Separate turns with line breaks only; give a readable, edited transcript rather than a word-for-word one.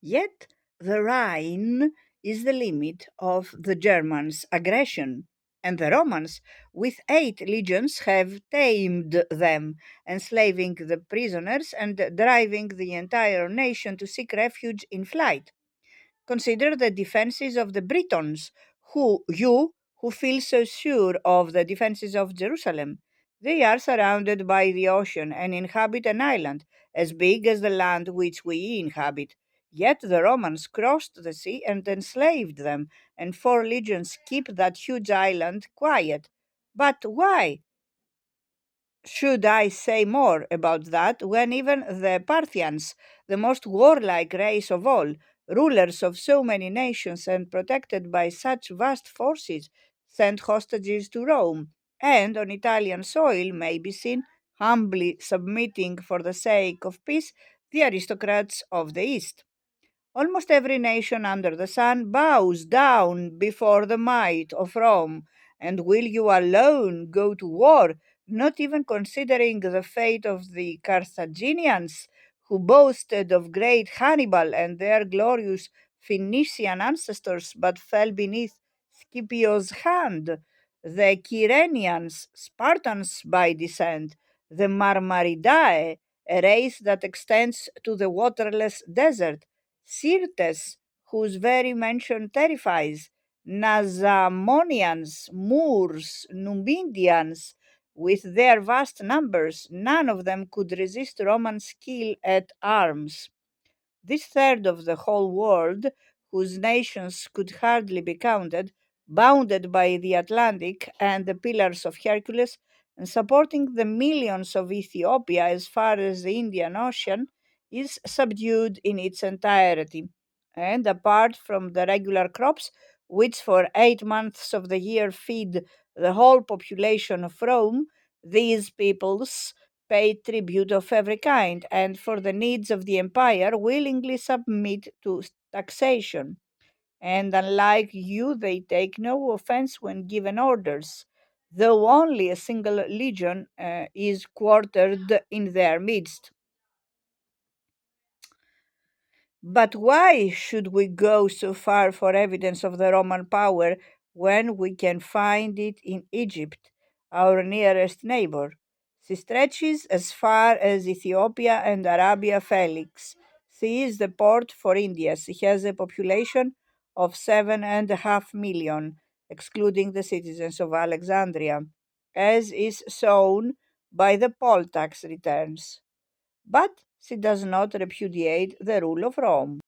Yet the Rhine is the limit of the Germans' aggression, and the Romans, with 8 legions, have tamed them, enslaving the prisoners and driving the entire nation to seek refuge in flight. Consider the defenses of the Britons, who feel so sure of the defenses of Jerusalem. They are surrounded by the ocean and inhabit an island as big as the land which we inhabit. Yet the Romans crossed the sea and enslaved them, and 4 legions keep that huge island quiet. But why? Should I say more about that when even the Parthians, the most warlike race of all, rulers of so many nations and protected by such vast forces, sent hostages to Rome, and on Italian soil may be seen humbly submitting for the sake of peace the aristocrats of the East? Almost every nation under the sun bows down before the might of Rome. And will you alone go to war, not even considering the fate of the Carthaginians, who boasted of great Hannibal and their glorious Phoenician ancestors, but fell beneath Scipio's hand? The Kyrenians, Spartans by descent, the Marmaridae, a race that extends to the waterless desert, Syrtes, whose very mention terrifies, Nazamonians, Moors, Numidians, with their vast numbers, none of them could resist Roman skill at arms. This third of the whole world, whose nations could hardly be counted, bounded by the Atlantic and the Pillars of Hercules, and supporting the millions of Ethiopia as far as the Indian Ocean, is subdued in its entirety. And apart from the regular crops, which for 8 months of the year feed the whole population of Rome, these peoples pay tribute of every kind, and for the needs of the empire willingly submit to taxation. And unlike you, they take no offense when given orders, though only a single legion is quartered in their midst. But why should we go so far for evidence of the Roman power when we can find it in Egypt, our nearest neighbor? She stretches as far as Ethiopia and Arabia Felix. She is the port for India. She has a population of 7.5 million, excluding the citizens of Alexandria, as is shown by the poll tax returns. But she does not repudiate the rule of Rome.